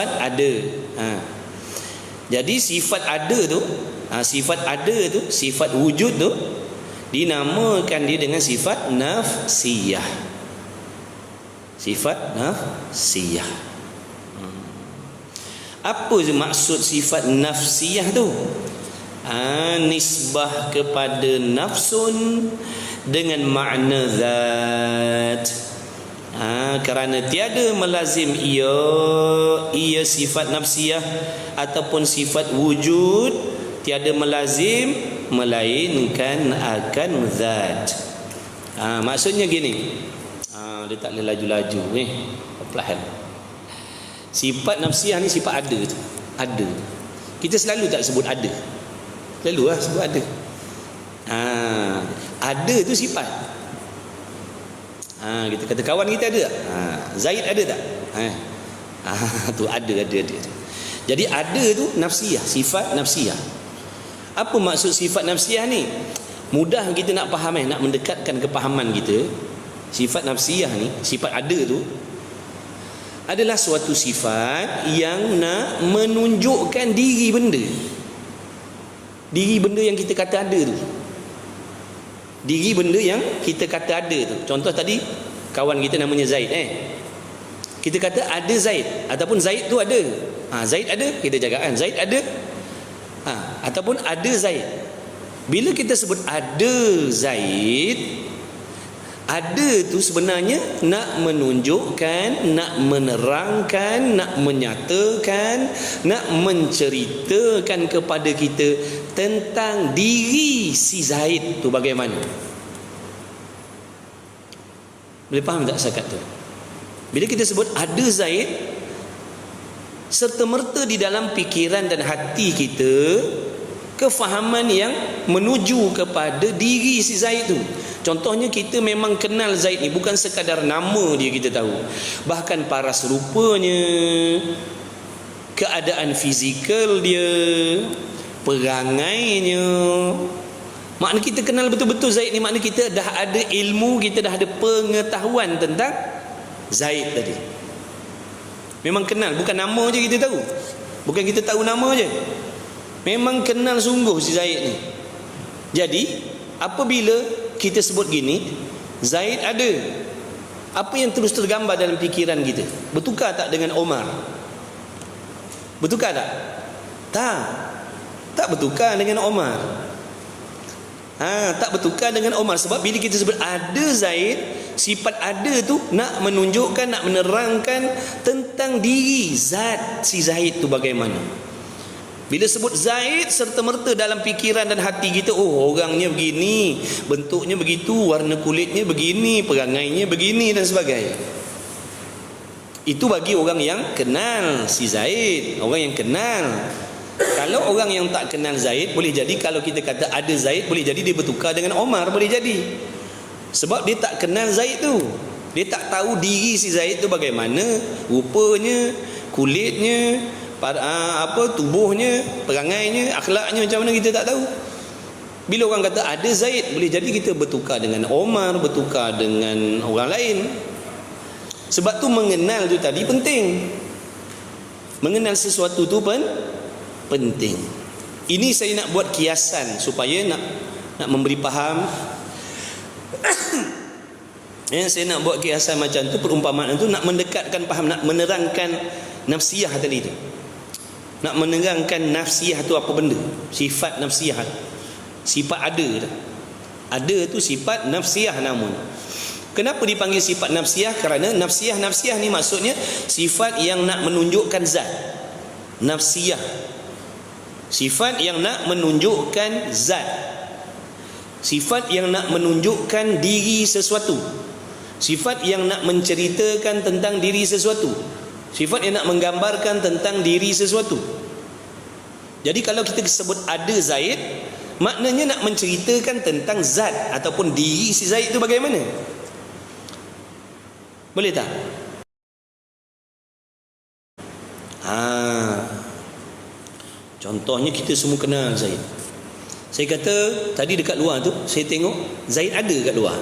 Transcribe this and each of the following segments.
ada. Jadi sifat ada tu, sifat wujud tu dinamakan dia dengan sifat nafsiyah. Sifat nafsiyah. Apa maksud sifat nafsiyah tu? Nisbah kepada nafsun dengan makna zat. Kerana tiada melazim ia sifat nafsiyah ataupun sifat wujud, tiada melazim melainkan akan zat. Maksudnya gini, dia tak boleh laju-laju ni, perlahan. Sifat nafsiyah ni sifat ada tu. Ada. Kita selalu tak sebut ada. Selalu lah sebut ada. Ada tu sifat. Kita kata kawan kita ada tak? Zaid ada tak? Tu ada. Jadi ada tu nafsiyah, sifat nafsiyah. Apa maksud sifat nafsiyah ni? Mudah kita nak faham, nak mendekatkan kepahaman kita. Sifat nafsiyah ni, sifat ada tu adalah suatu sifat yang nak menunjukkan diri benda. Diri benda yang kita kata ada tu. Diri benda yang kita kata ada tu. Contoh tadi kawan kita namanya Zaid, kita kata ada Zaid ataupun Zaid tu ada. Zaid ada, kita cakap kan Zaid ada. Ataupun ada Zaid. Bila kita sebut ada Zaid, ada tu sebenarnya nak menunjukkan, nak menerangkan, nak menyatakan, nak menceritakan kepada kita tentang diri si Zaid tu bagaimana. Boleh faham tak sakat tu? Bila kita sebut ada Zaid, serta-merta di dalam fikiran dan hati kita kefahaman yang menuju kepada diri si Zaid tu. Contohnya kita memang kenal Zaid ni, bukan sekadar nama dia kita tahu, bahkan paras rupanya, keadaan fizikal dia, perangainya. Makna kita kenal betul-betul Zaid ni, makna kita dah ada ilmu, kita dah ada pengetahuan tentang Zaid tadi. Memang kenal, bukan nama je kita tahu, bukan kita tahu nama je, memang kenal sungguh si Zaid ni. Jadi apabila kita sebut gini, Zaid ada, apa yang terus tergambar dalam fikiran kita? Bertukar tak dengan Omar? Bertukar tak? Tak bertukar dengan Omar. Tak bertukar dengan Omar. Sebab bila kita sebut ada Zaid, sifat ada tu nak menunjukkan, nak menerangkan tentang diri zat si Zaid tu bagaimana. Bila sebut Zaid, serta-merta dalam fikiran dan hati kita, orangnya begini, bentuknya begitu, warna kulitnya begini, perangainya begini dan sebagainya. Itu bagi orang yang kenal si Zaid, orang yang kenal. Kalau orang yang tak kenal Zaid, boleh jadi kalau kita kata ada Zaid, boleh jadi dia bertukar dengan Omar, boleh jadi. Sebab dia tak kenal Zaid tu. Dia tak tahu diri si Zaid tu bagaimana, rupanya, kulitnya, tubuhnya, perangainya, akhlaknya macam mana kita tak tahu. Bila orang kata ada Zaid, boleh jadi kita bertukar dengan Omar, bertukar dengan orang lain. Sebab tu mengenal tu tadi penting. Mengenal sesuatu tu pun penting. Ini saya nak buat kiasan supaya nak memberi faham. Saya nak buat kiasan macam tu, perumpamaan tu nak mendekatkan faham, nak menerangkan nafsiyah tadi tu. Nak menerangkan nafsiyah tu apa benda? Sifat nafsiyah, sifat ada. Ada tu sifat nafsiyah namanya. Kenapa dipanggil sifat nafsiyah? Kerana nafsiyah ni maksudnya sifat yang nak menunjukkan zat. Nafsiyah, sifat yang nak menunjukkan zat, sifat yang nak menunjukkan diri sesuatu, sifat yang nak menceritakan tentang diri sesuatu, sifat yang nak menggambarkan tentang diri sesuatu. Jadi kalau kita sebut ada Zaid, maknanya nak menceritakan tentang zat ataupun diri si Zaid itu bagaimana. Boleh tak? Contohnya kita semua kenal Zaid. Saya kata tadi dekat luar tu, saya tengok Zaid ada kat luar.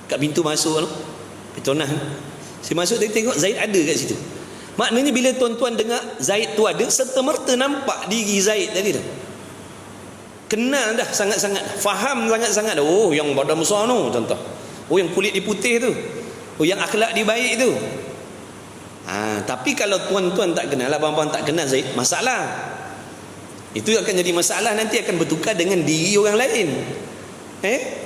Kat pintu masuk tu, Petronas. Saya masuk, saya tengok Zaid ada kat situ. Maknanya bila tuan-tuan dengar Zaid tu ada, serta-merta nampak diri Zaid tadi dah. Kenal dah sangat-sangat, faham sangat-sangat dah. Oh, yang badan besar tu, contoh. Oh, yang kulit dia putih tu. Oh, yang akhlak dia baik tu. Tapi kalau tuan-tuan tak kenal, abang-abang tak kenal Zaid, masalah. Itu akan jadi masalah, nanti akan bertukar dengan diri orang lain.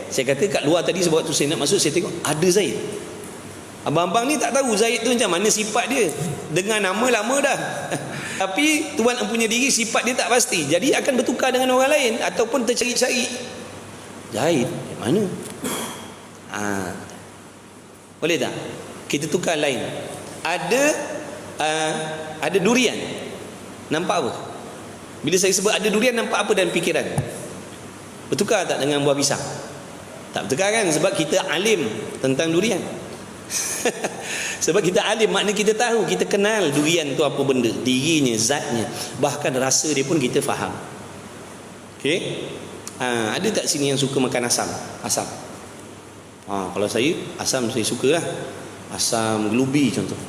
Saya kata kat luar tadi sebab tu saya nak masuk, saya tengok ada Zaid. Abang-abang ni tak tahu Zaid tu macam mana sifat dia. Dengar nama lama dah. Tapi tuan punya diri sifat dia tak pasti. Jadi akan bertukar dengan orang lain ataupun tercari-cari. Zaid mana? Boleh tak? Kita tukar lain. Ada durian. Nampak apa? Bila saya sebut ada durian, nampak apa dalam fikiran? Bertukar tak dengan buah pisang? Tak bertukar kan? Sebab kita alim tentang durian. Sebab kita alim, makna kita tahu, kita kenal durian tu apa benda, dirinya, zatnya, bahkan rasa dia pun kita faham. Okey? Ada tak sini yang suka makan asam? Asam. Kalau saya, asam saya sukalah. Asam gelubi contoh.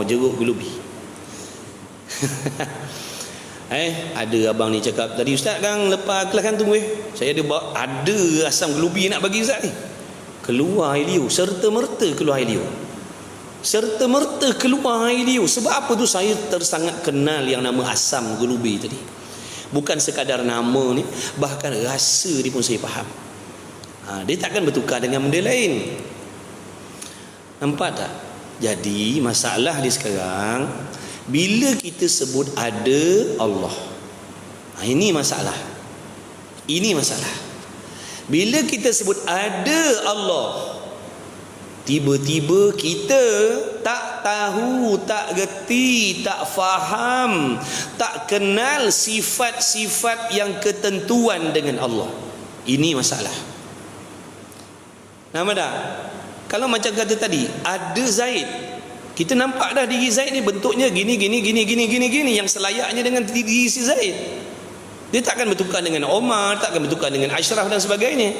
Jeruk gelubi. Ada abang ni cakap tadi, Ustaz kan lepas kelas kan tunggu saya ada asam gelubi nak bagi Ustaz ni. Keluar air liur, serta-merta keluar air liur. Serta-merta keluar air liur. Sebab apa tu? Saya tersangat kenal yang nama asam gelubi tadi. Bukan sekadar nama ni, bahkan rasa dia pun saya faham. Dia takkan bertukar dengan benda lain. Nampak tak? Jadi masalah dia sekarang, bila kita sebut ada Allah, ini masalah. Ini masalah. Bila kita sebut ada Allah, tiba-tiba kita tak tahu, tak gerti, tak faham, tak kenal sifat-sifat yang ketentuan dengan Allah. Ini masalah. Nampak tak? Kalau macam kata tadi, ada Zaid, kita nampak dah diri Zaid ni bentuknya gini yang selayaknya dengan diri si Zaid. Dia takkan bertukar dengan Omar, takkan bertukar dengan Ashraf dan sebagainya.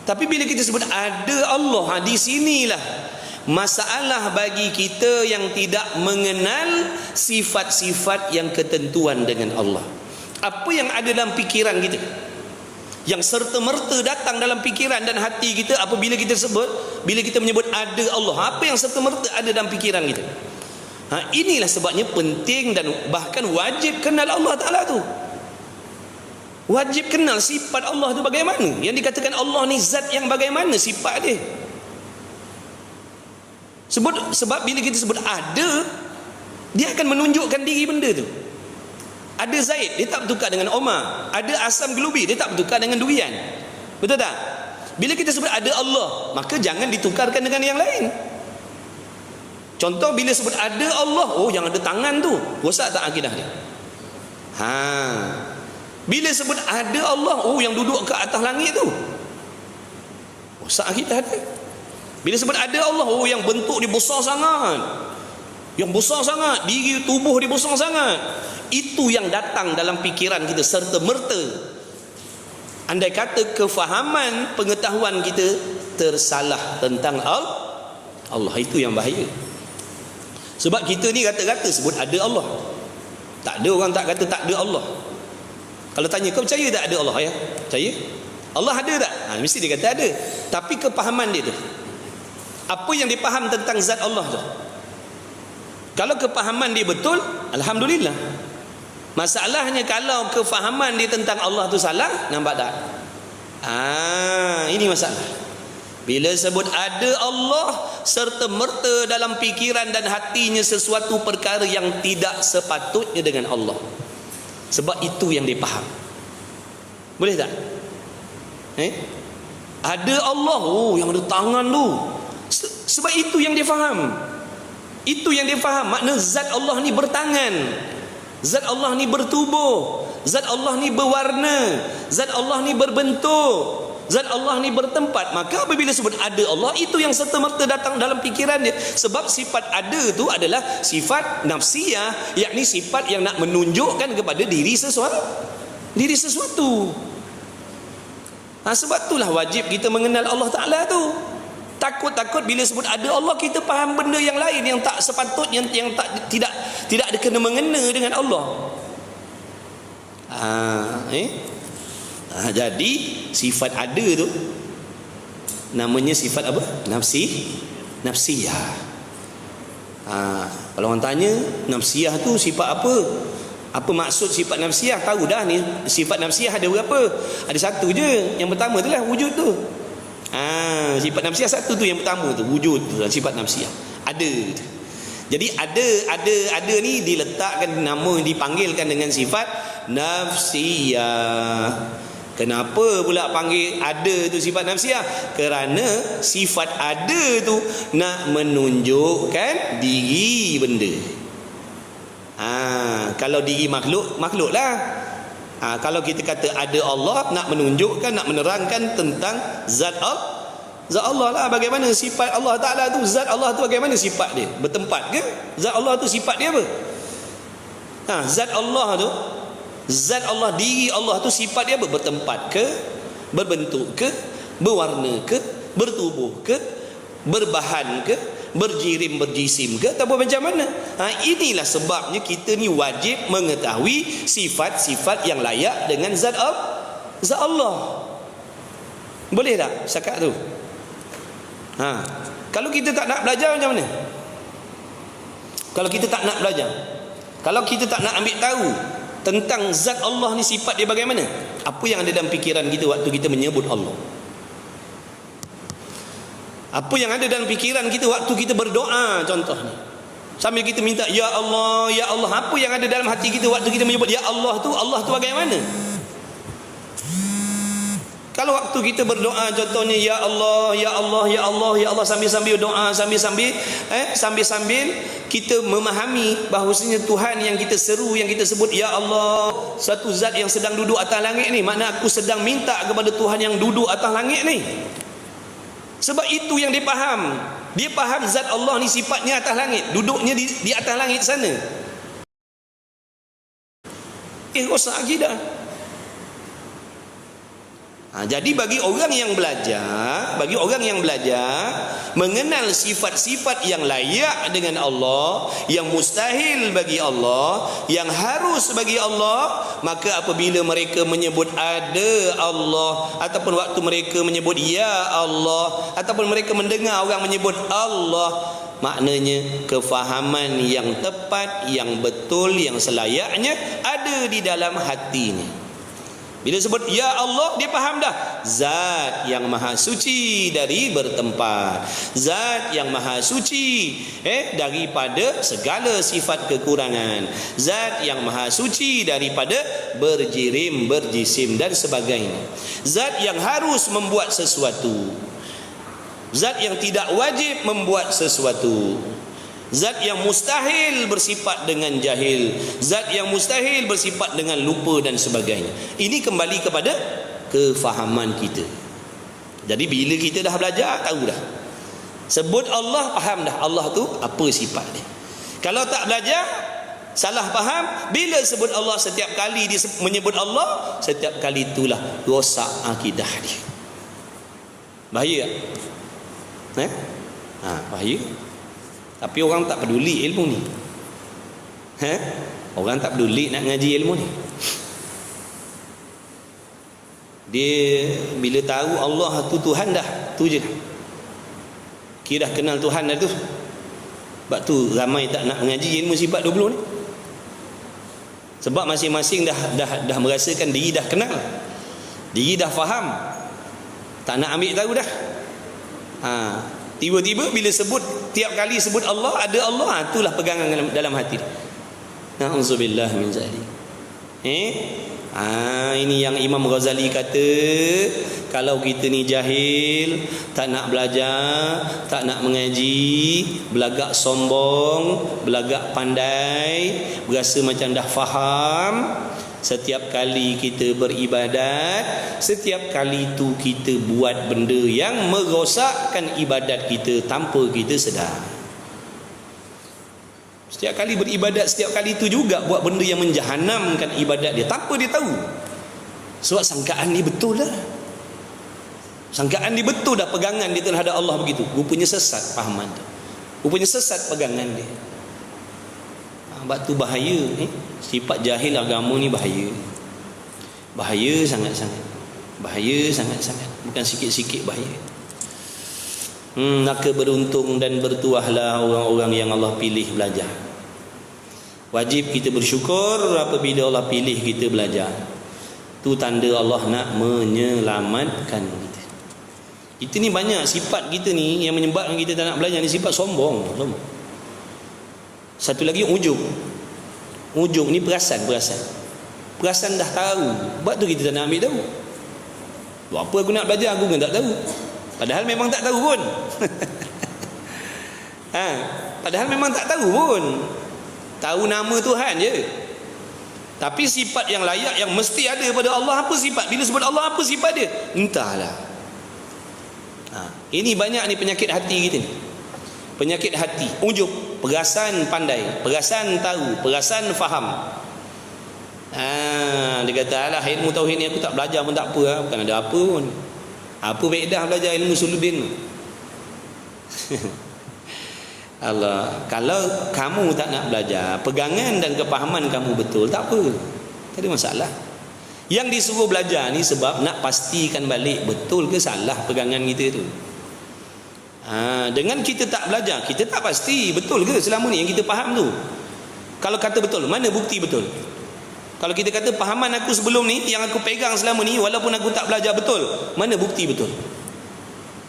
Tapi bila kita sebut ada Allah, di sinilah masalah bagi kita yang tidak mengenal sifat-sifat yang ketentuan dengan Allah. Apa yang ada dalam fikiran kita, yang serta-merta datang dalam fikiran dan hati kita apabila kita sebut, bila kita menyebut ada Allah, apa yang serta-merta ada dalam fikiran kita. Inilah sebabnya penting dan bahkan wajib kenal Allah Ta'ala tu. Wajib kenal sifat Allah tu bagaimana. Yang dikatakan Allah ni zat yang bagaimana sifat dia. Sebab bila kita sebut ada, dia akan menunjukkan diri benda tu. Ada Zaid, dia tak bertukar dengan Omar. Ada asam gelubi, dia tak bertukar dengan durian. Betul tak? Bila kita sebut ada Allah, maka jangan ditukarkan dengan yang lain. Contoh bila sebut ada Allah, yang ada tangan tu, rosak tak akidah dia? Bila sebut ada Allah, yang duduk ke atas langit tu, rosak akidah dia. Bila sebut ada Allah, yang bentuk dia besar sangat, yang besar sangat, diri tubuh dia besar sangat. Itu yang datang dalam fikiran kita serta-merta. Andai kata kefahaman, pengetahuan kita tersalah tentang Allah, itu yang bahaya. Sebab kita ni rata-rata sebut ada Allah. Tak ada orang tak kata tak ada Allah. Kalau tanya, kau percaya tak ada Allah? Ya, percaya. Allah ada tak? Mesti dia kata ada. Tapi kepahaman dia tu, apa yang dia faham tentang zat Allah tu, kalau kepahaman dia betul, alhamdulillah. Masalahnya kalau kefahaman dia tentang Allah tu salah, nampak tak? Ini masalah. Bila sebut ada Allah, serta-merta dalam fikiran dan hatinya sesuatu perkara yang tidak sepatutnya dengan Allah. Sebab itu yang dia faham. Boleh tak? Ada Allah, yang ada tangan tu. Sebab itu yang dia faham. Itu yang dia faham. Makna zat Allah ni bertangan, zat Allah ni bertubuh, zat Allah ni berwarna, zat Allah ni berbentuk, zat Allah ni bertempat. Maka apabila sebut ada Allah, itu yang serta-merta datang dalam fikiran dia. Sebab sifat ada tu adalah sifat nafsiyah, yakni sifat yang nak menunjukkan kepada diri sesuatu. Sebab itulah wajib kita mengenal Allah Ta'ala tu. Takut-takut bila sebut ada Allah, kita faham benda yang lain yang tak sepatutnya, yang tidak ada kena mengena dengan Allah. Jadi sifat ada tu namanya sifat apa? Nafsiyah. Kalau orang tanya nafsiyah tu sifat apa? Apa maksud sifat nafsiyah? Tahu dah ni, sifat nafsiyah ada berapa? Ada satu je. Yang pertama tu lah wujud tu. Sifat nafsiyah satu tu, yang pertama tu wujud tu, sifat nafsiyah. Ada. Jadi ada ni diletakkan nama, dipanggilkan dengan sifat nafsiyah. Kenapa pula panggil ada tu sifat nafsiyah? Kerana sifat ada tu nak menunjukkan diri benda. Kalau diri makhluk lah. Kalau kita kata ada Allah, nak menunjukkan, nak menerangkan tentang zat Allah lah. Bagaimana sifat Allah Ta'ala tu, zat Allah tu bagaimana sifat dia? Bertempat ke? Zat Allah tu sifat dia apa? Zat Allah, diri Allah tu sifat dia apa? Bertempat ke? Berbentuk ke? Berwarna ke? Bertubuh ke? Berbahan ke? Berjirim, berjisim ke? Ataupun macam mana? Inilah sebabnya kita ni wajib mengetahui sifat-sifat yang layak dengan zat Allah. Boleh tak cakap tu? Kalau kita tak nak belajar macam mana? Kalau kita tak nak belajar, kalau kita tak nak ambil tahu tentang zat Allah ni, sifat dia bagaimana, apa yang ada dalam fikiran kita waktu kita menyebut Allah? Apa yang ada dalam fikiran kita waktu kita berdoa contohnya? Sambil kita minta ya Allah, ya Allah, apa yang ada dalam hati kita waktu kita menyebut ya Allah tu bagaimana? Kalau waktu kita berdoa contohnya ya Allah, ya Allah, ya Allah, ya Allah, sambil-sambil doa, sambil-sambil kita memahami bahawasanya Tuhan yang kita seru, yang kita sebut ya Allah, satu zat yang sedang duduk atas langit ni, makna aku sedang minta kepada Tuhan yang duduk atas langit ni. Sebab itu yang dia faham. Dia faham zat Allah ni sifatnya atas langit, duduknya di atas langit sana. Rosak akidah. Jadi bagi orang yang belajar mengenal sifat-sifat yang layak dengan Allah, yang mustahil bagi Allah, yang harus bagi Allah, maka apabila mereka menyebut ada Allah, ataupun waktu mereka menyebut ya Allah, ataupun mereka mendengar orang menyebut Allah, maknanya kefahaman yang tepat, yang betul, yang selayaknya ada di dalam hatinya. Bila sebut ya Allah, dia faham dah zat yang maha suci dari bertempat, zat yang maha suci daripada segala sifat kekurangan, zat yang maha suci daripada berjirim, berjisim dan sebagainya, zat yang harus membuat sesuatu, zat yang tidak wajib membuat sesuatu, zat yang mustahil bersifat dengan jahil, zat yang mustahil bersifat dengan lupa dan sebagainya. Ini kembali kepada kefahaman kita. Jadi bila kita dah belajar, tahu dah, sebut Allah, faham dah Allah tu apa sifat dia. Kalau tak belajar, salah faham, bila sebut Allah, setiap kali dia menyebut Allah, setiap kali itulah rosak akidah dia. Bahaya tak? Bahaya. Tapi orang tak peduli ilmu ni. Orang tak peduli nak ngaji ilmu ni. Dia bila tahu Allah tu Tuhan dah, tu je. Kira dah kenal Tuhan dah tu. Sebab tu ramai tak nak mengaji ilmu sifat 20 ni. Sebab masing-masing dah merasakan diri dah kenal. Diri dah faham. Tak nak ambil tahu dah. Tiba-tiba bila sebut, tiap kali sebut Allah, ada Allah, itulah pegangan dalam hati. Na'udzubillah min zalik. Ini yang Imam Ghazali kata, kalau kita ni jahil, tak nak belajar, tak nak mengaji, belagak sombong, belagak pandai, berasa macam dah faham, setiap kali kita beribadat, setiap kali tu kita buat benda yang merosakkan ibadat kita tanpa kita sedar. Setiap kali beribadat, setiap kali tu juga buat benda yang menjahanamkan ibadat dia tanpa dia tahu. Sebab sangkaan ni betul lah. Sangkaan dia betul dah pegangan dia terhadap Allah begitu. Rupanya sesat fahaman tu. Rupanya sesat pegangan dia. Sebab tu bahaya. Sifat jahil agama ni bahaya. Bahaya sangat-sangat. Bahaya sangat-sangat. Bukan sikit-sikit bahaya. Maka beruntung dan bertuahlah orang-orang yang Allah pilih belajar. Wajib kita bersyukur apabila Allah pilih kita belajar. Tu tanda Allah nak menyelamatkan kita. Kita ni banyak sifat kita ni yang menyebabkan kita tak nak belajar ni, sifat sombong. Satu lagi ujub. Ujub ni perasan dah tahu, sebab tu kita tak nak ambil tahu. Buat apa aku nak belajar, aku kan tak tahu. Padahal memang tak tahu pun. Padahal memang tak tahu pun. Tahu nama Tuhan je. Tapi sifat yang layak, yang mesti ada pada Allah, apa sifat? Bila sebut Allah, apa sifat dia? Entahlah. Ini banyak ni penyakit hati kita ni. Penyakit hati, ujub, perasan pandai, perasan tahu, perasan faham. Dia kata, alah, ilmu tauhid ni aku tak belajar pun tak apa. Bukan ada apa pun. Apa faedah belajar ilmu suludin? Allah, kalau kamu tak nak belajar, pegangan dan kepahaman kamu betul, tak apa, tak ada masalah. Yang disuruh belajar ni sebab nak pastikan balik betul ke salah pegangan kita tu. Dengan kita tak belajar, kita tak pasti betul ke selama ni yang kita faham tu. Kalau kata betul, mana bukti betul? Kalau kita kata pahaman aku sebelum ni, yang aku pegang selama ni, walaupun aku tak belajar betul, mana bukti betul?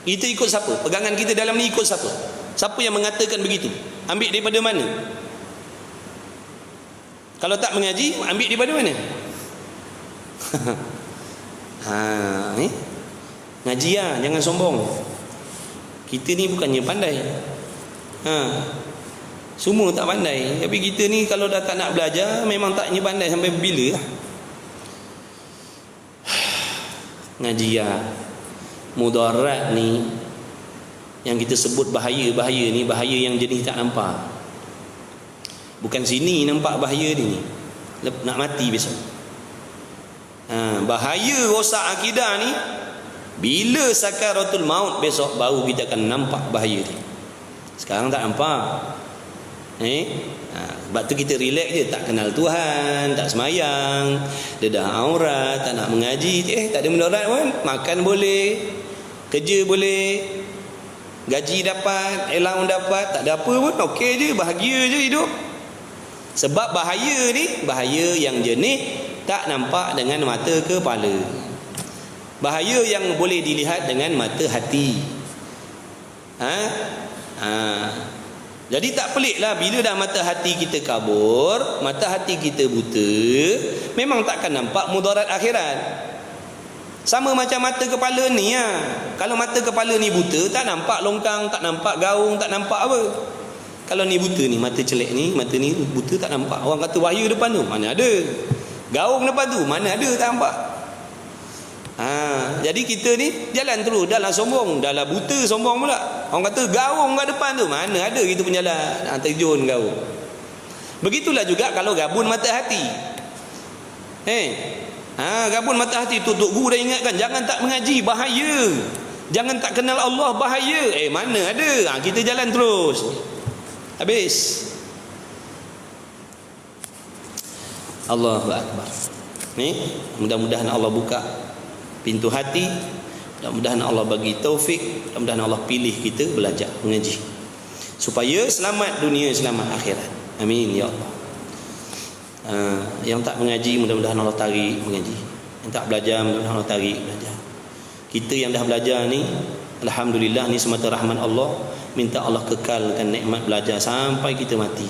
Kita ikut siapa? Pegangan kita dalam ni ikut siapa? Siapa yang mengatakan begitu? Ambil daripada mana? Kalau tak mengaji, ambil daripada mana? Ngaji lah, jangan sombong. Kita ni bukannya pandai. Semua tak pandai. Tapi kita ni kalau dah tak nak belajar, memang taknya pandai sampai bila lah. Ngaji lah. Mudarat ni yang kita sebut bahaya-bahaya ni, bahaya yang jenis tak nampak. Bukan sini nampak bahaya ni, nak mati besok. Bahaya rosak akidah ni bila sakaratul maut besok baru kita akan nampak bahaya ni. Sekarang tak nampak. Sebab tu kita relax je, tak kenal Tuhan, tak semayang, dedah aurat, tak nak mengaji, tak ada mudarat pun. Makan boleh, kerja boleh, gaji dapat, allowance dapat, tak ada apa pun, okey je, bahagia je hidup. Sebab bahaya ni, bahaya yang jenis tak nampak dengan mata kepala. Bahaya yang boleh dilihat dengan mata hati. Jadi tak peliklah bila dah mata hati kita kabur, mata hati kita buta, memang takkan nampak mudarat akhirat. Sama macam mata kepala ni ya. Kalau mata kepala ni buta, tak nampak longkang, tak nampak gaung, tak nampak apa. Kalau ni buta ni, mata celek ni, mata ni buta tak nampak. Orang kata wahyu depan tu, mana ada. Gaung depan tu, mana ada, tak nampak. Jadi kita ni jalan terus, dah lah sombong, dah lah buta sombong pula. Orang kata gaung kat depan tu, mana ada kita pun jalan, terjun gaung. Begitulah juga kalau gabun mata hati. Gabun mata hati tu, Tok Guru dah ingatkan, jangan tak mengaji, bahaya. Jangan tak kenal Allah, bahaya. Mana ada, kita jalan terus, habis. Allahu Akbar. Mudah-mudahan Allah buka pintu hati, mudah-mudahan Allah bagi taufik, mudah-mudahan Allah pilih kita belajar mengaji supaya selamat dunia, selamat akhirat. Amin ya Allah. Yang tak mengaji, mudah-mudahan Allah tarik mengaji. Yang tak belajar, mudah-mudahan Allah tarik belajar. Kita yang dah belajar ni, alhamdulillah, ni semata rahmat Allah. Minta Allah kekalkan nikmat belajar sampai kita mati.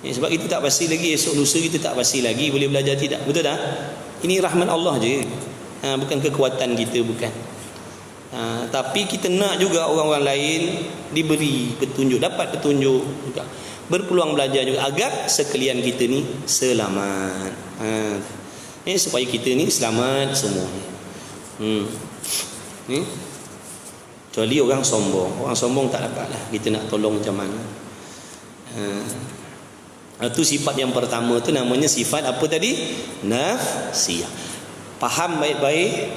Sebab kita tak pasti lagi, esok lusa kita tak pasti lagi boleh belajar tidak. Betul tak? Ini rahmat Allah je. Bukan kekuatan kita, bukan. Tapi kita nak juga orang-orang lain diberi petunjuk, dapat petunjuk juga, berpeluang belajar juga, agar sekalian kita ni selamat. Supaya kita ni selamat semua. Kecuali orang sombong. Orang sombong tak dapat lah kita nak tolong macam mana. Itu sifat yang pertama tu, namanya sifat apa tadi? Nafsiyah. Faham baik-baik,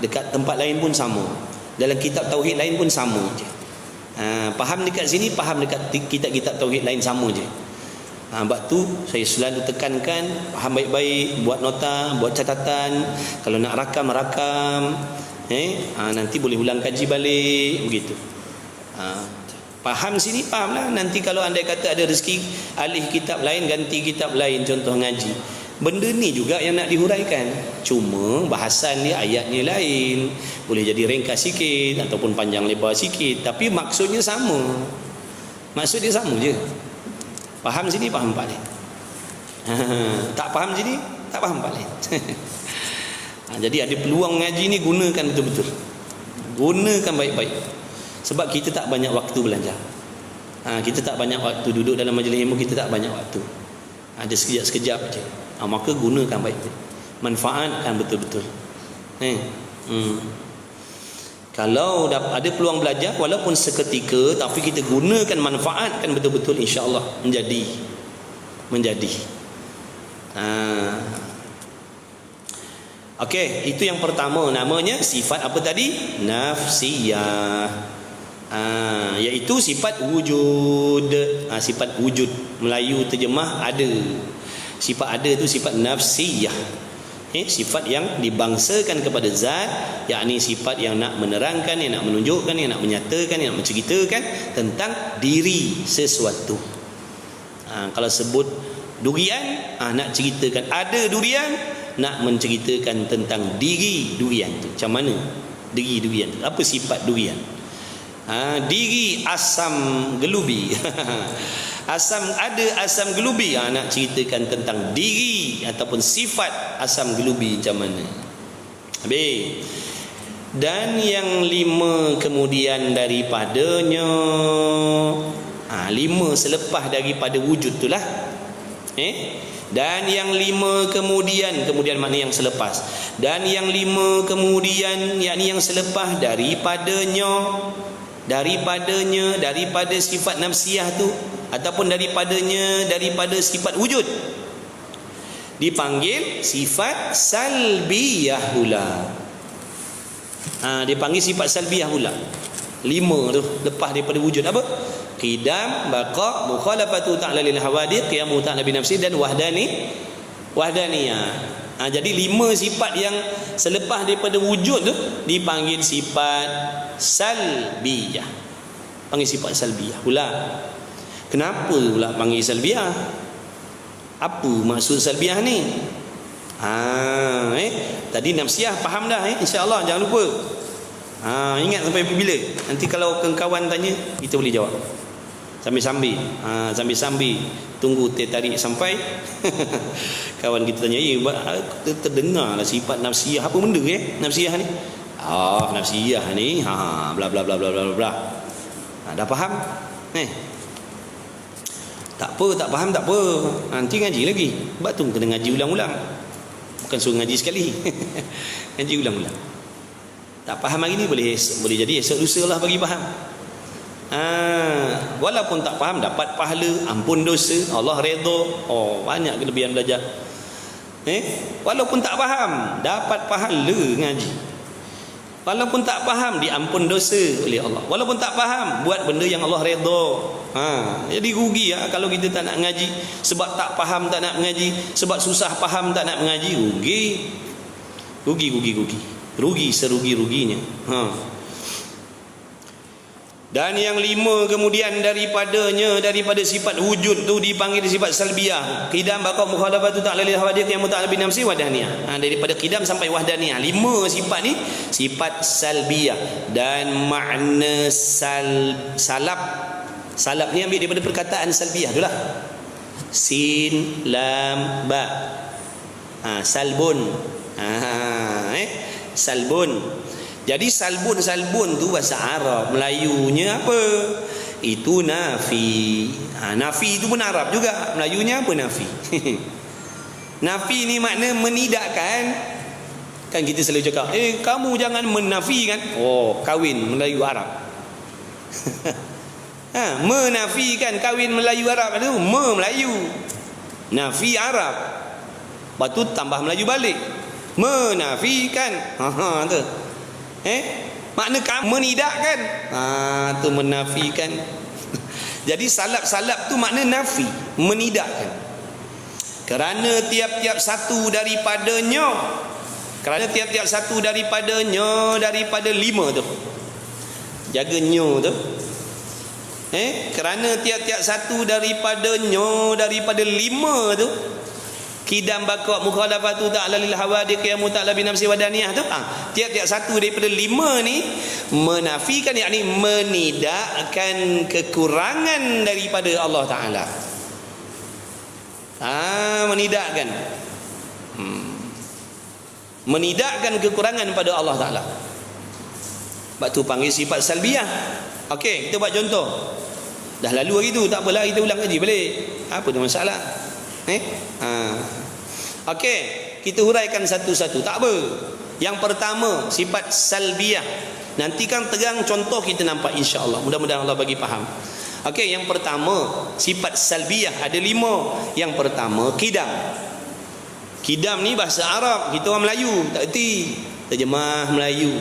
Dekat tempat lain pun sama. Dalam kitab tauhid lain pun sama je. Faham dekat sini, faham dekat kitab tauhid lain sama je. Sebab tu saya selalu tekankan, faham baik-baik, buat nota, buat catatan. Kalau nak rakam, nanti boleh ulang kaji balik begitu. Faham sini, fahamlah. Nanti kalau andai kata ada rezeki alih kitab lain, ganti kitab lain, contoh ngaji, benda ni juga yang nak dihuraikan. Cuma bahasan dia, ayatnya lain, boleh jadi ringkas sikit ataupun panjang lebar sikit, tapi maksudnya sama. Maksud dia sama je. Faham sini, faham balik. Tak faham sini, tak faham balik. Jadi ada peluang ngaji ni, gunakan betul-betul. Gunakan baik-baik. Sebab kita tak banyak waktu belajar. Kita tak banyak waktu duduk dalam majlis ilmu, kita tak banyak waktu. Ada sekejap-sekejap je. Maka gunakan baik-baik. Manfaatkan betul-betul. Kalau ada peluang belajar walaupun seketika, tapi kita gunakan, manfaatkan betul-betul, insya-Allah menjadi. Okey, itu yang pertama, namanya sifat apa tadi? Nafsiyah. Iaitu sifat wujud. Sifat wujud, Melayu terjemah ada. Sifat ada tu sifat nafsiyah. Sifat yang dibangsakan kepada zat, yakni sifat yang nak menerangkan, yang nak menunjukkan, yang nak menyatakan, yang nak menceritakan tentang diri sesuatu. Kalau sebut durian, nak ceritakan ada durian, nak menceritakan tentang diri durian tu. Macam mana diri durian tu? Apa sifat durian? Diri asam gelubi. Ada asam gelubi, nak ceritakan tentang diri ataupun sifat asam gelubi macam mana. Habis. Dan yang 5 kemudian daripadanya, 5 selepas daripada wujud itulah. Dan yang 5 kemudian makna yang selepas. Dan yang 5 kemudian, yakni yang selepas daripada sifat nafsiyah tu, ataupun daripada sifat wujud, dipanggil sifat salbiyah pula. Dipanggil sifat salbiyah pula. 5 tu lepas daripada wujud apa? Qidam, baqa, mukhalafatu ta'ala lil hawadith, qiyamu ta'ala bi nafsi, dan wahdaniyah. Jadi 5 sifat yang selepas daripada wujud tu dipanggil sifat salbiyah. Panggil sifat salbiyah pula. Kenapa pula panggil salbiyah? Apa maksud salbiyah ni? Tadi nafsiyah faham dah, insya-Allah, jangan lupa. Ingat sampai bila? Nanti kalau kawan tanya, kita boleh jawab. Sambil tunggu tarik sampai kawan kita tanya, terdengarlah sifat nafsiyah, apa benda nafsiyah ni? Nafsiyah ni bla bla bla bla bla bla. Dah faham? Tak faham tak apa. Nanti ngaji lagi. Sebab tu kena ngaji ulang-ulang. Bukan suruh ngaji sekali. Ngaji ulang-ulang. Tak faham hari ni boleh jadi esok lusa lah bagi faham. Walaupun tak faham, dapat pahala, ampun dosa, Allah redha. Banyak kelebihan belajar. Walaupun tak faham, dapat pahala ngaji. Walaupun tak faham, diampun dosa oleh Allah. Walaupun tak faham, buat benda yang Allah redha. Jadi rugi kalau kita tak nak ngaji sebab tak faham, tak nak mengaji, sebab susah faham tak nak mengaji, rugi serugi-ruginya. Dan yang 5 kemudian daripada sifat wujud tu dipanggil sifat salbiyah. Qidam, baqa, mukhalafatu ta'ala lil hawadith, qiyamu ta'ala bi nafsi, wahdaniyah. Daripada qidam sampai wahdaniyah, 5 sifat ni sifat salbiyah. Dan makna salab ni ambil daripada perkataan salbiyah itulah. Sin lam ba. Salbun. Salbun. Jadi salbun tu bahasa Arab, Melayunya apa? Itu nafi. Nafi itu pun Arab juga. Melayunya apa nafi? Nafi ni makna menidakkan. Kan kita selalu cakap, kamu jangan menafikan. Kahwin Melayu Arab. Menafikan kahwin Melayu Arab itu Melayu. Nafi Arab. Lepas tu tambah Melayu balik. Menafikan. Tu. Makna kamu menidakkan. Tu menafikan. Jadi salap-salap tu makna nafi, menidakkan. Kerana tiap-tiap satu daripadanya, daripada 5 tu. Jaga nyo tu. Kerana tiap-tiap satu daripada 5 tu, kidam bakok mukhalafatu ta'ala lil hawadith qiyamu ta'ala bi nafsi wadaniyah tu, tiap-tiap satu daripada 5 ni menafikan, yakni menidakkan kekurangan daripada Allah Taala. Menidakkan. Menidakkan kekurangan pada Allah Taala. Sebab tu panggil sifat salbiyah. Okey, kita buat contoh. Dah lalu hari tu, tak apalah, kita ulang kaji balik. Apa tu masalah? Okey, kita huraikan satu-satu. Tak apa. Yang pertama, sifat salbiyah. Nanti kan terang contoh kita nampak, insya-Allah. Mudah-mudahan Allah bagi faham. Okey, yang pertama, sifat salbiyah ada 5. Yang pertama, qidam. Qidam ni bahasa Arab, kita orang Melayu tak erti. Terjemah Melayu.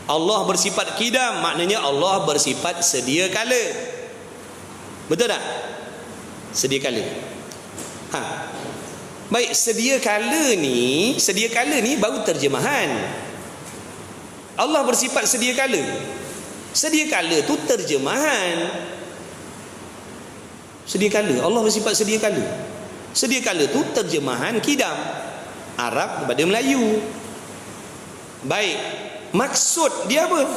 Allah bersifat qidam, maknanya Allah bersifat sedia kala. Betul tak? Sedia kala. Baik, sedia kala ni baru terjemahan. Allah bersifat sedia kala. Sedia kala tu terjemahan. Sedia kala, Allah bersifat sedia kala. Sedia kala tu terjemahan qidam Arab kepada Melayu. Baik, maksud dia apa?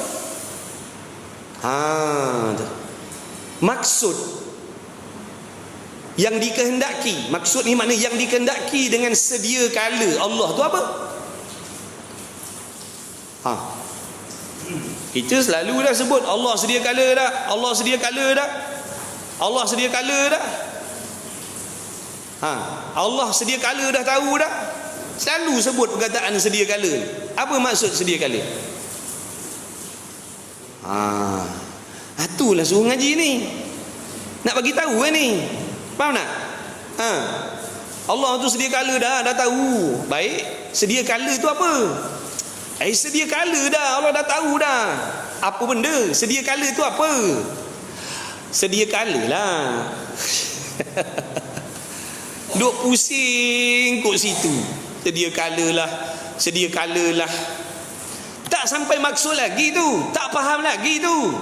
Maksud yang dikehendaki. Maksud ni makna yang dikehendaki dengan sedia kala Allah tu apa? Kita selalu dah sebut Allah sedia kala dah, Allah sedia kala dah, Allah sedia kala dah. Allah sedia kala dah tahu dah. Selalu sebut perkataan sedia kala. Apa maksud sedia kala? Itulah suruh ngaji ni. Nak bagi tahu ni. Faham tak? Allah tu sedia kala dah tahu. Baik, sedia kala tu apa? Sedia kala dah, Allah dah tahu dah. Apa benda? Sedia kala tu apa? Sedia kala lah. Duk pusing kot situ. Sedia kala lah. Tak sampai maksud lagi tu. Tak faham lagi tu.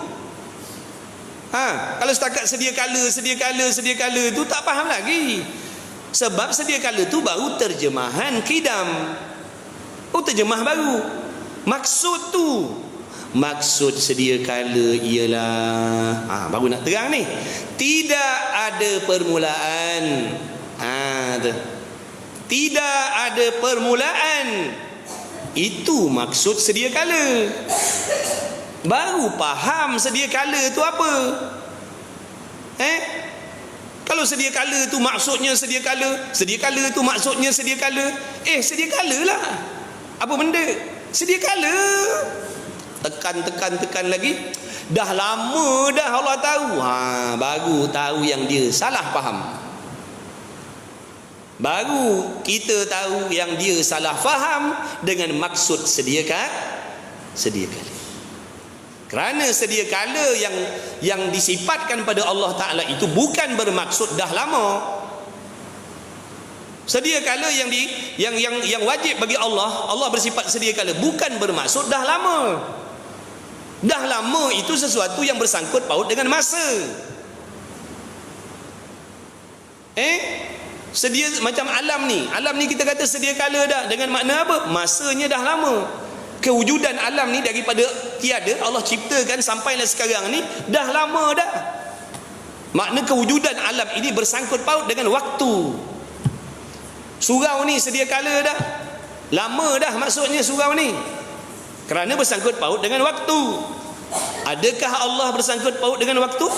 Kalau setakat sedia kala tu tak faham lagi. Sebab sedia kala tu baru terjemahan qidam. Terjemah baru. Maksud sedia kala ialah baru nak terang ni. Tidak ada permulaan. Tidak ada permulaan. Itu maksud sedia kala. Baru faham sedia kala tu apa. Kalau sedia kala tu maksudnya sedia kala tu maksudnya sedia kala. Sedia kala lah. Apa benda? Sedia kala. Tekan lagi. Dah lama dah Allah tahu. Baru tahu yang dia salah faham. Baru kita tahu yang dia salah faham dengan maksud sedia kala. Kerana sedia kala yang disifatkan pada Allah Ta'ala itu bukan bermaksud dah lama. Sedia kala yang wajib bagi Allah bersifat sedia kala bukan bermaksud dah lama. Dah lama itu sesuatu yang bersangkut paut dengan masa. Sedia macam alam ni kita kata sedia kala dah, dengan makna apa? Masanya dah lama. Kewujudan alam ni daripada tiada Allah ciptakan sampailah sekarang ni dah lama dah. Makna kewujudan alam ini bersangkut paut dengan waktu. Surau ni sedia kala dah, lama dah maksudnya surau ni, kerana bersangkut paut dengan waktu. Adakah Allah bersangkut paut dengan waktu?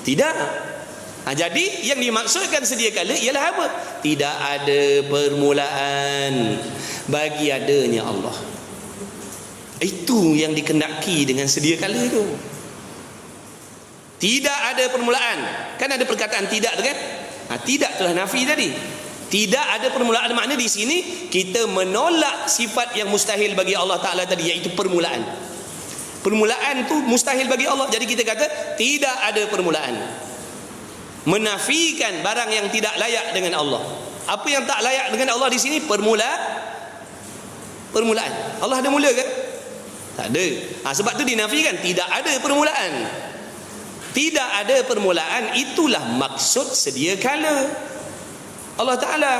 Tidak. Jadi yang dimaksudkan sedia kala ialah apa? Tidak ada permulaan bagi adanya Allah. Itu yang dikehendaki dengan sedia kala itu. Tidak ada permulaan. Kan ada perkataan tidak tu kan? Tidak telah nafi tadi. Tidak ada permulaan. Makna di sini kita menolak sifat yang mustahil bagi Allah Ta'ala tadi, iaitu permulaan. Permulaan tu mustahil bagi Allah. Jadi kita kata tidak ada permulaan. Menafikan barang yang tidak layak dengan Allah. Apa yang tak layak dengan Allah di sini? Permulaan. Allah ada mula ke? Tak ada. Sebab tu dinafikan, tidak ada permulaan. Tidak ada permulaan, itulah maksud sedia kala Allah Ta'ala.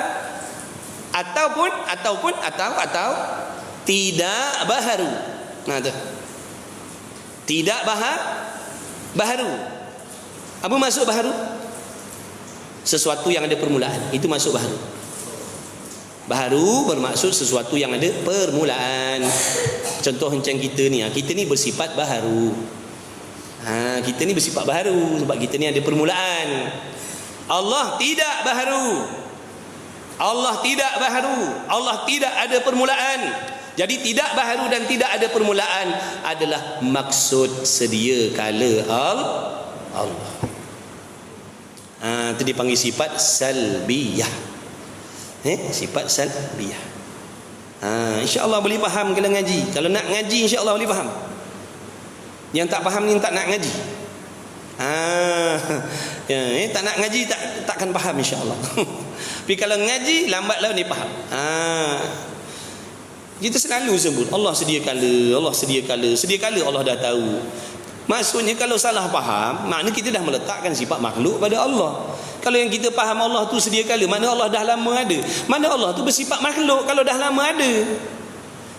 Atau tidak baharu. Tu. Tidak baharu. Apa maksud baharu? Sesuatu yang ada permulaan, itu masuk baharu. Baharu bermaksud sesuatu yang ada permulaan. Contoh macam kita ni bersifat baharu. Kita ni bersifat baharu sebab kita ni ada permulaan. Allah tidak baharu. Allah tidak ada permulaan. Jadi tidak baharu dan tidak ada permulaan adalah maksud sedia kala Allah. Itu dipanggil sifat salbiyah. Sifat salbiyah. InsyaAllah boleh faham kalau ngaji. Kalau nak ngaji insyaAllah boleh faham. Yang tak faham ni tak nak ngaji. Tak nak ngaji takkan faham insyaAllah. Tapi kalau ngaji lambat laun dia faham. Kita selalu sebut Allah sedia kala Allah dah tahu. Maksudnya kalau salah faham, makna kita dah meletakkan sifat makhluk pada Allah. Kalau yang kita faham Allah tu sedia kala, mana Allah dah lama ada. Mana Allah tu bersifat makhluk kalau dah lama ada.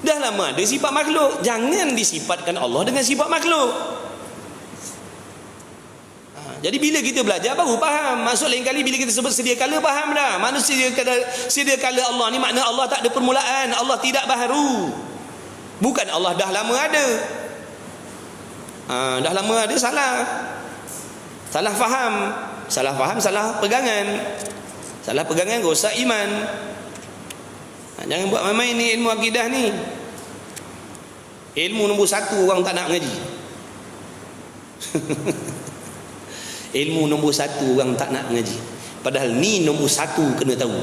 Dah lama ada sifat makhluk. Jangan disifatkan Allah dengan sifat makhluk. Jadi bila kita belajar baru faham. Maksud lain kali bila kita sebut sedia kala faham dah. Mana sedia kala Allah ni makna Allah tak ada permulaan, Allah tidak baharu. Bukan Allah dah lama ada. Dah lama ada salah faham, salah pegangan. Salah pegangan rosak iman. Jangan buat main-main ni ilmu akidah ni. Ilmu nombor 1 orang tak nak mengaji. Ilmu nombor 1 orang tak nak mengaji. Padahal ni nombor 1 kena tahu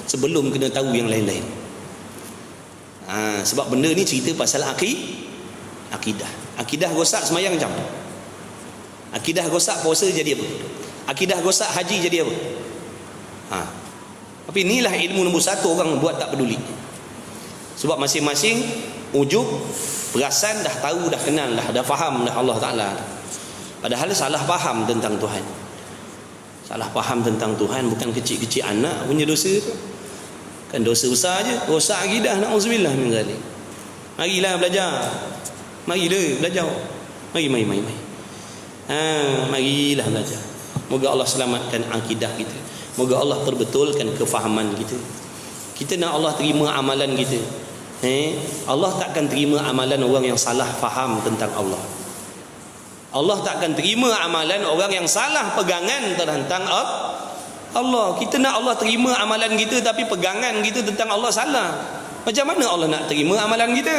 sebelum kena tahu yang lain-lain. Sebab benda ni cerita pasal akidah. Akidah rosak semayang jam. Akidah rosak puasa jadi apa? Akidah rosak haji jadi apa? Tapi inilah ilmu nombor 1 orang buat tak peduli. Sebab masing-masing ujub, perasan dah tahu, dah kenal dah faham dah Allah Ta'ala. Padahal salah faham tentang Tuhan. Salah faham tentang Tuhan bukan kecil-kecil anak punya dosa tu. Kan dosa besar je, rosak akidah, na'udzubillah min zalik. Marilah belajar. Marilah belajar. Mari. Marilah belajar. Moga Allah selamatkan akidah kita. Moga Allah perbetulkan kefahaman kita. Kita nak Allah terima amalan kita. Allah takkan terima amalan orang yang salah faham tentang Allah. Allah takkan terima amalan orang yang salah pegangan tentang Allah. Kita nak Allah terima amalan kita tapi pegangan kita tentang Allah salah. Macam mana Allah nak terima amalan kita?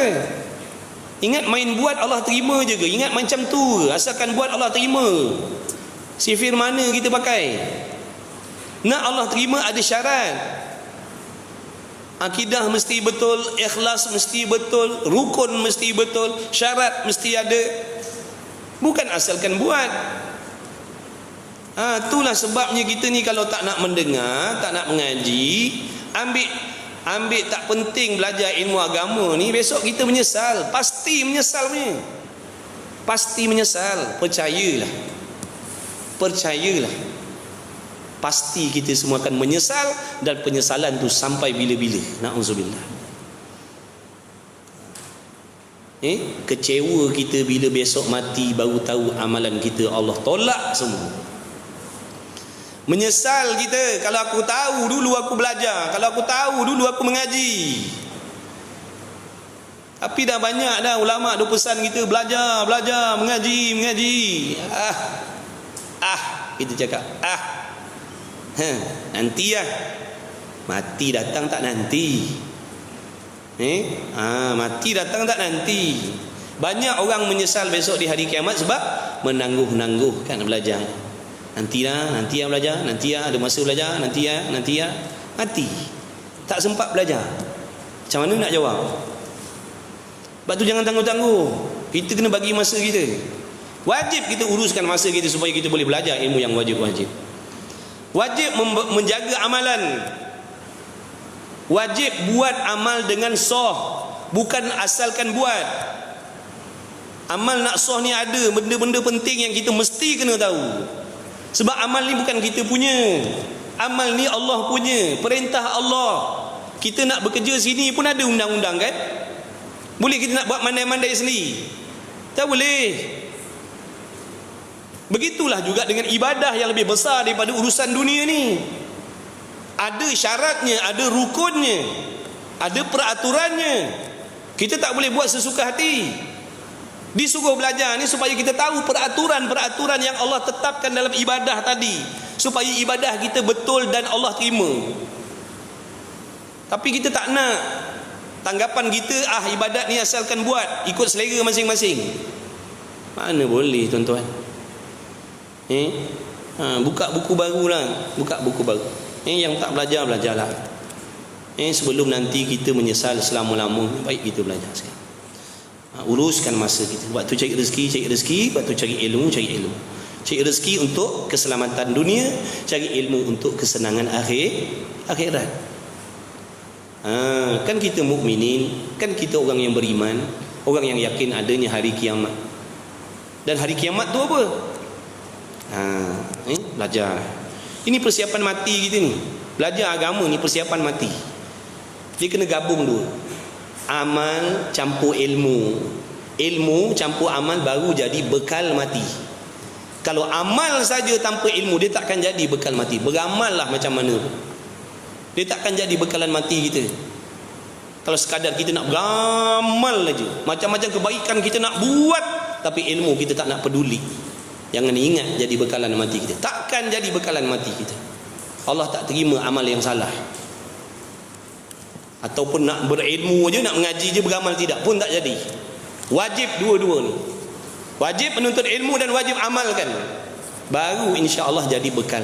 Ingat main buat Allah terima je ke? Ingat macam tu asalkan buat Allah terima. Sifir mana kita pakai? Nak Allah terima ada syarat. Akidah mesti betul, ikhlas mesti betul, rukun mesti betul, syarat mesti ada. Bukan asalkan buat. Itulah sebabnya kita ni kalau tak nak mendengar, tak nak mengaji, ambil tak penting belajar ilmu agama ni, besok kita menyesal. Pasti menyesal punya. Pasti menyesal. Percayalah. Pasti kita semua akan menyesal, dan penyesalan tu sampai bila-bila. Na'udzubillah. Kecewa kita bila besok mati baru tahu amalan kita Allah tolak semua. Menyesal kita kalau aku tahu dulu aku belajar, kalau aku tahu dulu aku mengaji. Tapi dah banyak dah ulama dah pesan kita belajar, mengaji. Kita cakap nanti lah. Mati datang tak nanti. Mati datang tak nanti. Banyak orang menyesal besok di hari kiamat sebab menangguh-nangguhkan belajar. Nanti belajar, nanti ada masa belajar, nanti. Mati. Tak sempat belajar. Macam mana nak jawab? Sebab tu jangan tangguh-tangguh. Kita kena bagi masa kita. Wajib kita uruskan masa kita supaya kita boleh belajar ilmu yang wajib-wajib. Wajib menjaga amalan. Wajib buat amal dengan sah, bukan asalkan buat. Amal nak sah ni ada benda-benda penting yang kita mesti kena tahu. Sebab amal ni bukan kita punya. Amal ni Allah punya, perintah Allah. Kita nak bekerja sini pun ada undang-undang kan? Boleh kita nak buat mandai-mandai sendiri? Tak boleh. Begitulah juga dengan ibadah yang lebih besar daripada urusan dunia ni. Ada syaratnya, ada rukunnya, ada peraturannya. Kita tak boleh buat sesuka hati. Disuruh belajar ni supaya kita tahu peraturan-peraturan yang Allah tetapkan dalam ibadah tadi, supaya ibadah kita betul dan Allah terima. Tapi kita tak nak. Tanggapan kita, ibadat ni asalkan buat, ikut selera masing-masing. Mana boleh tuan-tuan? Buka buku baru lah. Buka buku baru. Yang tak belajar, belajarlah. Sebelum nanti kita menyesal selama-lama, baik kita belajar sekarang. Uruskan masa kita. Waktu cari rezeki, waktu cari ilmu. Cari rezeki untuk keselamatan dunia, cari ilmu untuk kesenangan akhirat. Kan kita mukminin, kan kita orang yang beriman, orang yang yakin adanya hari kiamat. Dan hari kiamat tu apa? Belajar. Ini persiapan mati kita ni. Belajar agama ni persiapan mati. Dia kena gabung dulu. Amal campur ilmu. Ilmu campur amal baru jadi bekal mati. Kalau amal saja tanpa ilmu, dia takkan jadi bekal mati. Beramallah macam mana, dia takkan jadi bekalan mati kita. Kalau sekadar kita nak beramal aja, macam-macam kebaikan kita nak buat, tapi ilmu kita tak nak peduli, jangan ingat jadi bekalan mati kita. Takkan jadi bekalan mati kita. Allah tak terima amal yang salah. Ataupun nak berilmu je, nak mengaji je, beramal tidak pun tak jadi. Wajib dua-dua ni. Wajib menuntut ilmu dan wajib amalkan. Baru insya-Allah jadi bekal.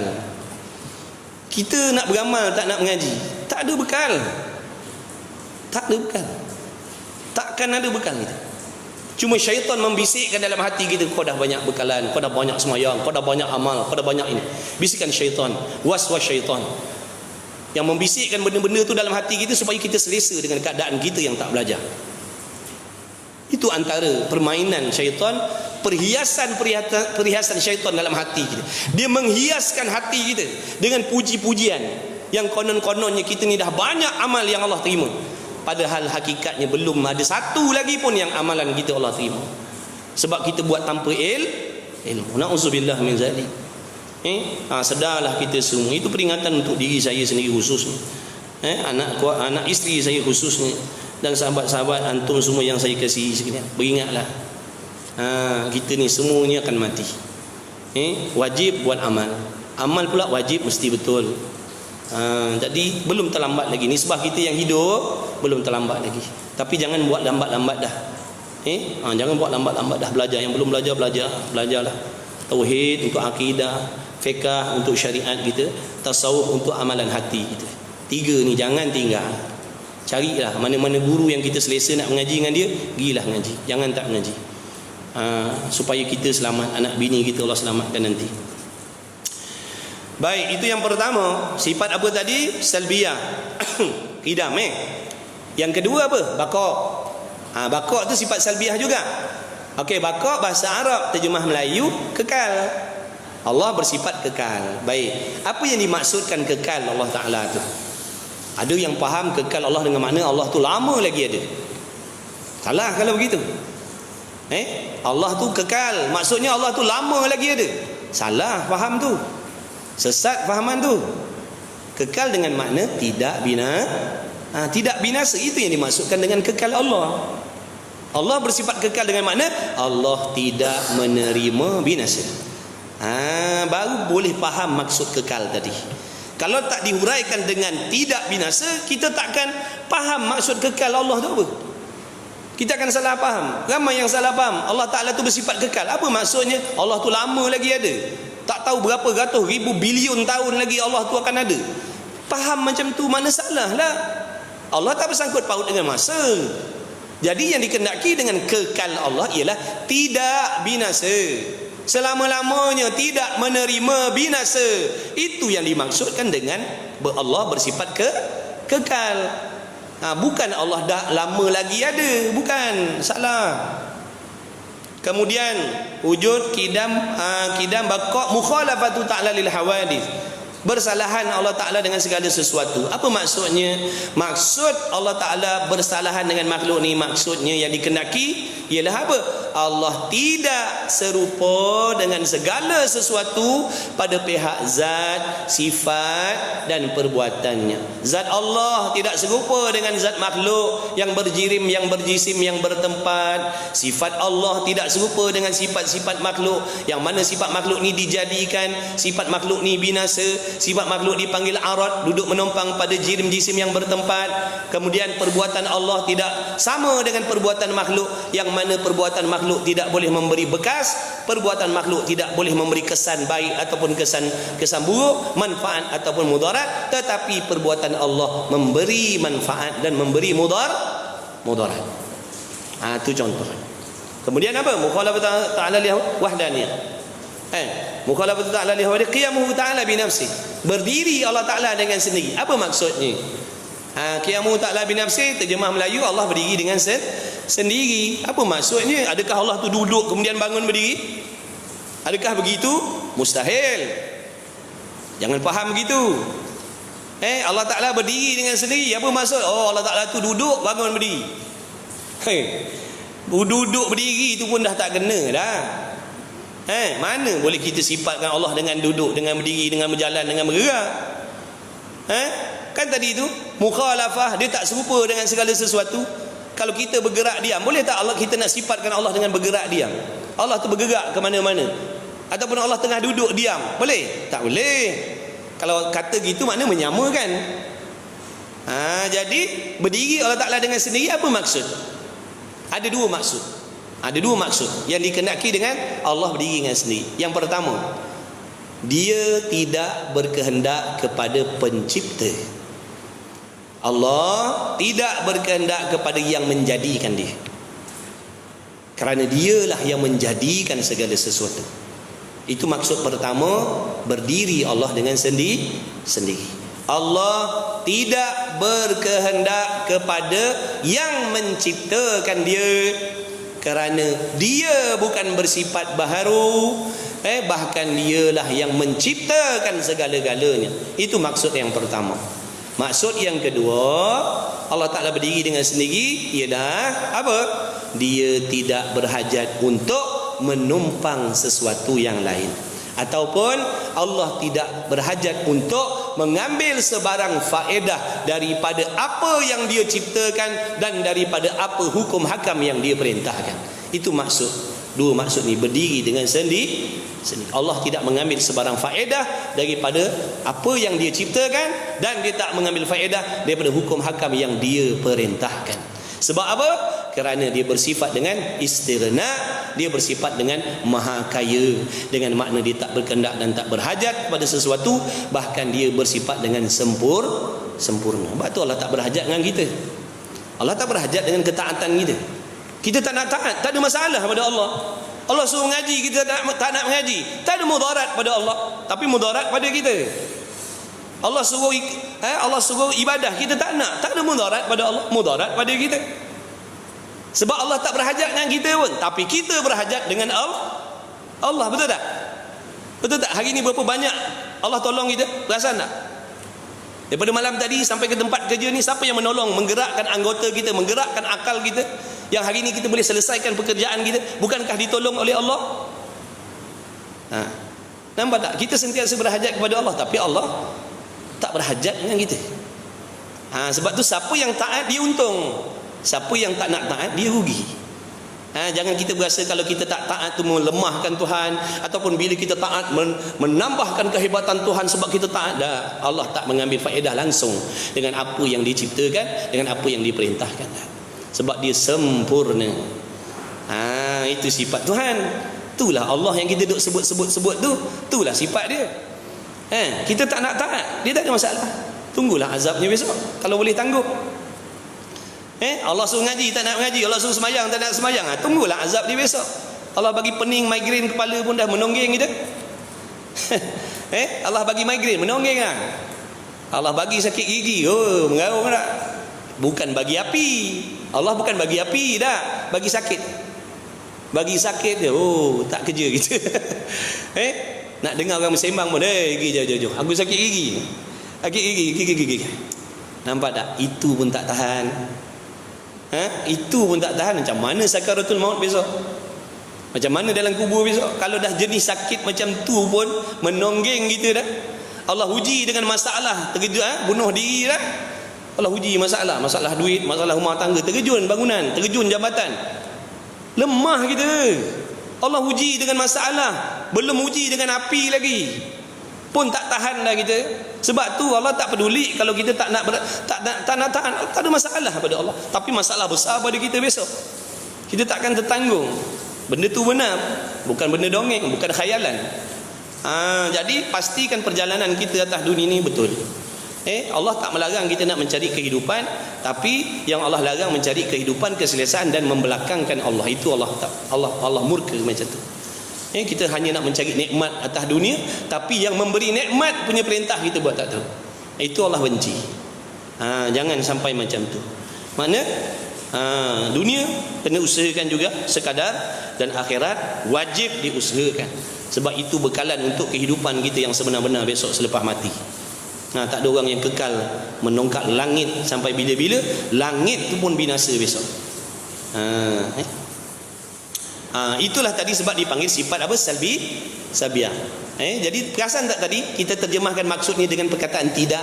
Kita nak beramal tak nak mengaji, tak ada bekal. Tak ada bekal. Takkan ada bekal kita. Cuma syaitan membisikkan dalam hati kita, kau dah banyak bekalan, kau dah banyak semayang, kau dah banyak amal, kau dah banyak ini. Bisikan syaitan, waswas syaitan, yang membisikkan benda-benda tu dalam hati kita supaya kita selesa dengan keadaan kita yang tak belajar. Itu antara permainan syaitan, perhiasan syaitan dalam hati kita. Dia menghiaskan hati kita dengan puji-pujian yang konon-kononnya kita ni dah banyak amal yang Allah terima, padahal hakikatnya belum ada satu lagi pun yang amalan kita Allah terima. Sebab kita buat tanpa ilmu. Na'udzubillah min zalik. Sedarlah kita semua. Itu peringatan untuk diri saya sendiri khususnya, anak isteri saya khususnya, dan sahabat-sahabat antum semua yang saya kasihi sekalian. Beringatlah, kita ni semuanya akan mati. Wajib buat amal. Amal pula wajib mesti betul. Jadi belum terlambat lagi. Nisbah kita yang hidup belum terlambat lagi. Tapi jangan buat lambat-lambat dah. Jangan buat lambat-lambat dah. Belajar yang belum belajarlah. Tauhid untuk akidah, fiqh untuk syariat kita, tasawuf untuk amalan hati kita. 3 ni jangan tinggal. Carilah mana-mana guru yang kita selesa nak mengaji dengan dia, gilah mengaji. Jangan tak mengaji. Supaya kita selamat, anak bini kita Allah selamatkan nanti. Baik, itu yang pertama. Sifat apa tadi? Salbiyah. Qidam. Yang kedua apa? Baqa'. Baqa' tu sifat salbiyah juga. Okey, baqa' bahasa Arab, terjemah Melayu kekal. Allah bersifat kekal. Baik, apa yang dimaksudkan kekal Allah Ta'ala tu? Ada yang faham kekal Allah dengan makna Allah tu lama lagi ada. Salah kalau begitu. Allah tu kekal, maksudnya Allah tu lama lagi ada. Salah faham tu. Sesat fahaman tu. Kekal dengan makna tidak binasa. Itu yang dimaksudkan dengan kekal Allah. Allah bersifat kekal dengan makna Allah tidak menerima binasa. Baru boleh faham maksud kekal tadi. Kalau tak dihuraikan dengan tidak binasa, kita takkan faham maksud kekal Allah tu apa. Kita akan salah faham. Ramai yang salah faham. Allah Ta'ala tu bersifat kekal. Apa maksudnya? Allah tu lama lagi ada. Tak tahu berapa ratus ribu bilion tahun lagi Allah tu akan ada. Faham macam tu mana salah lah. Allah tak bersangkut paut dengan masa. Jadi yang dikehendaki dengan kekal Allah ialah tidak binasa, selama-lamanya tidak menerima binasa. Itu yang dimaksudkan dengan Allah bersifat kekal. Bukan Allah dah lama lagi ada, bukan, salah. Kemudian wujud kidam baqa mukhalafatu ta'ala lil hawadith. Bersalahan Allah Ta'ala dengan segala sesuatu. Apa maksudnya? Maksud Allah Ta'ala bersalahan dengan makhluk ni, maksudnya yang dikehendaki ialah apa? Allah tidak serupa dengan segala sesuatu pada pihak zat, sifat dan perbuatannya. Zat Allah tidak serupa dengan zat makhluk yang berjirim, yang berjisim, yang bertempat. Sifat Allah tidak serupa dengan sifat-sifat makhluk, yang mana sifat makhluk ni dijadikan, sifat makhluk ni binasa, sifat makhluk dipanggil arad, duduk menumpang pada jirim jisim yang bertempat. Kemudian perbuatan Allah tidak sama dengan perbuatan makhluk, yang mana perbuatan makhluk tidak boleh memberi bekas, perbuatan makhluk tidak boleh memberi kesan baik ataupun kesan buruk, manfaat ataupun mudarat, tetapi perbuatan Allah memberi manfaat dan memberi mudarat. Itu contoh. Kemudian apa? Mukhalafat ta'ala li wahdaniyah. Mukhalafat ta'ala li wahdaniyah, qiyamuhu ta'ala bi nafsi. Berdiri Allah Ta'ala dengan sendiri. Apa maksudnya? Qiyamuhu ta'ala bi nafsi, terjemah Melayu, Allah berdiri dengan sendiri. Apa maksudnya? Adakah Allah tu duduk kemudian bangun berdiri? Adakah begitu? Mustahil. Jangan faham begitu. Allah Ta'ala berdiri dengan sendiri. Apa maksud? Allah Ta'ala tu duduk bangun berdiri. Duduk berdiri tu pun dah tak kena dah. Mana boleh kita sifatkan Allah dengan duduk, dengan berdiri, dengan berjalan, dengan bergerak? Kan tadi tu mukhalafah, dia tak serupa dengan segala sesuatu. Kalau kita bergerak diam, boleh tak Allah kita nak sifatkan Allah dengan bergerak diam? Allah tu bergerak ke mana-mana. Ataupun Allah tengah duduk diam, boleh? Tak boleh. Kalau kata gitu makna menyamakan. Jadi berdiri Allah Ta'ala dengan sendiri, apa maksud? Ada dua maksud yang dikehendaki dengan Allah berdiri dengan sendiri. Yang pertama, dia tidak berkehendak kepada pencipta. Allah tidak berkehendak kepada yang menjadikan dia, kerana dialah yang menjadikan segala sesuatu. Itu maksud pertama, berdiri Allah dengan sendiri. Allah tidak berkehendak kepada yang menciptakan dia, kerana dia bukan bersifat baharu, bahkan dialah yang menciptakan segala-galanya. Itu maksud yang pertama. Maksud yang kedua, Allah Ta'ala berdiri dengan sendiri ialah apa? Dia tidak berhajat untuk menumpang sesuatu yang lain, ataupun Allah tidak berhajat untuk mengambil sebarang faedah daripada apa yang dia ciptakan dan daripada apa hukum hakam yang dia perintahkan. Itu maksud. Dua maksud ni, berdiri dengan sendiri. Allah tidak mengambil sebarang faedah daripada apa yang dia ciptakan, dan dia tak mengambil faedah daripada hukum hakam yang dia perintahkan. Sebab apa? Kerana dia bersifat dengan istighna, dia bersifat dengan maha kaya, dengan makna dia tak berkehendak dan tak berhajat kepada sesuatu, bahkan dia bersifat dengan sempurna. Sebab tu Allah tak berhajat dengan kita. Allah tak berhajat dengan ketaatan kita. Kita tak nak taat, tak ada masalah pada Allah. Allah suruh mengaji, kita tak nak mengaji, tak ada mudarat pada Allah, tapi mudarat pada kita. Allah suruh ibadah, kita tak nak, tak ada mudarat pada Allah, mudarat pada kita. Sebab Allah tak berhajat dengan kita pun, tapi kita berhajat dengan Allah. Betul tak? Betul tak? Hari ni berapa banyak Allah tolong kita? Perasan tak? Daripada malam tadi sampai ke tempat kerja ni, siapa yang menolong, menggerakkan anggota kita, menggerakkan akal kita, yang hari ni kita boleh selesaikan pekerjaan kita? Bukankah ditolong oleh Allah? Nampak tak? Kita sentiasa berhajat kepada Allah, tapi Allah tak berhajat dengan kita. Sebab tu siapa yang taat dia untung, siapa yang tak nak taat dia rugi. Jangan kita berasa kalau kita tak taat tu melemahkan Tuhan, ataupun bila kita taat menambahkan kehebatan Tuhan sebab kita taat. Allah tak mengambil faedah langsung dengan apa yang diciptakan, dengan apa yang diperintahkan. Sebab dia sempurna. Itu sifat Tuhan. Itulah Allah yang kita duk sebut tu. Itulah sifat dia. Kita tak nak taat, dia tak ada masalah. Tunggulah azabnya besok kalau boleh tangguh. Allah suruh ngaji tak nak ngaji, Allah suruh sembahyang tak nak sembahyang, tunggulah azab dia besok. Allah bagi pening migrain kepala pun dah menonggeng kita. Allah bagi migrain menonggeng kan. Allah bagi sakit gigi, mengarung tak? Bukan bagi api. Allah bukan bagi api dah, bagi sakit. Bagi sakit dia, tak kerja kita. Nak dengar orang bersembang pun, gigi jauh. Aku sakit gigi. Sakit gigi. Nampak tak? Itu pun tak tahan. Itu pun tak tahan. Macam mana sakaratul maut besok? Macam mana dalam kubur besok? Kalau dah jenis sakit macam tu pun menonggeng kita dah. Allah uji dengan masalah, terkejut bunuh diri dah. Allah uji masalah duit, masalah rumah tangga, terkejun bangunan, terkejun jabatan. Lemah kita. Allah uji dengan masalah, belum uji dengan api lagi. Pun tak tahan dah kita. Sebab tu Allah tak peduli kalau kita tak nak tahan, tak ada masalah pada Allah. Tapi masalah besar pada kita besok. Kita takkan tertanggung. Benda tu benar, bukan benda dongeng, bukan khayalan. Jadi pastikan perjalanan kita atas dunia ni betul. Allah tak melarang kita nak mencari kehidupan, tapi yang Allah larang mencari kehidupan, keselesaan dan membelakangkan Allah. Itu Allah murka macam tu. Kita hanya nak mencari nikmat atas dunia, tapi yang memberi nikmat punya perintah kita buat tak tahu. Itu Allah benci. Jangan sampai macam tu. Makna dunia kena usahakan juga sekadar, dan akhirat wajib diusahakan. Sebab itu bekalan untuk kehidupan kita yang sebenar-benar besok selepas mati. Tak ada orang yang kekal menongkak langit sampai bila-bila. Langit tu pun binasa besok. Itulah tadi sebab dipanggil sifat apa? Sabiah. Jadi perasan tak tadi kita terjemahkan maksud ni dengan perkataan tidak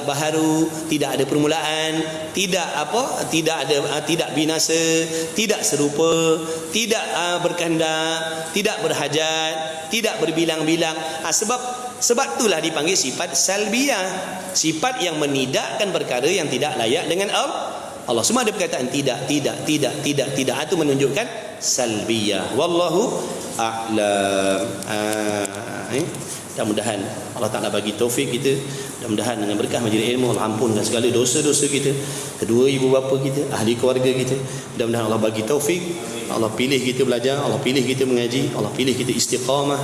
baharu, tidak ada permulaan, tidak binasa, tidak serupa, tidak berkehendak, tidak berhajat, tidak berbilang-bilang. Sebab itulah dipanggil sifat salbiyah, sifat yang menidakkan perkara yang tidak layak dengan Allah. Semua ada perkataan tidak. Itu menunjukkan salbiyah. Wallahu a'lam. Mudah-mudahan Allah Ta'ala bagi taufik kita. Mudah-mudahan dengan berkah majlis ilmu Allah ampunkan segala dosa-dosa kita, kedua ibu bapa kita, ahli keluarga kita. Mudah-mudahan Allah bagi taufik. Allah pilih kita belajar, Allah pilih kita mengaji, Allah pilih kita istiqamah.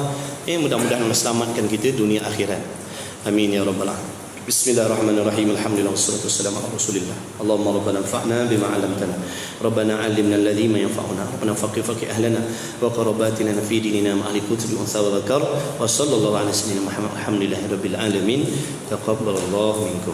Mudah-mudahan Allah selamatkan kita dunia akhirat. Amin ya rabbal alamin. Bismillahirrahmanirrahim. Alhamdulillah wassalatu wassalamu ala Rasulillah. Allahumma rabbana anfa'na bima 'allamtana. Rabbana 'allimna alladhi ma yanfa'una. Rabbana faqih ahlana wa qarabatina fi dinina ma ahli kutubi wa sawa dzakar. Wa sallallahu ala sayyidina Muhammad. Alhamdulillahirabbil alamin. Taqabbalallahu minkum.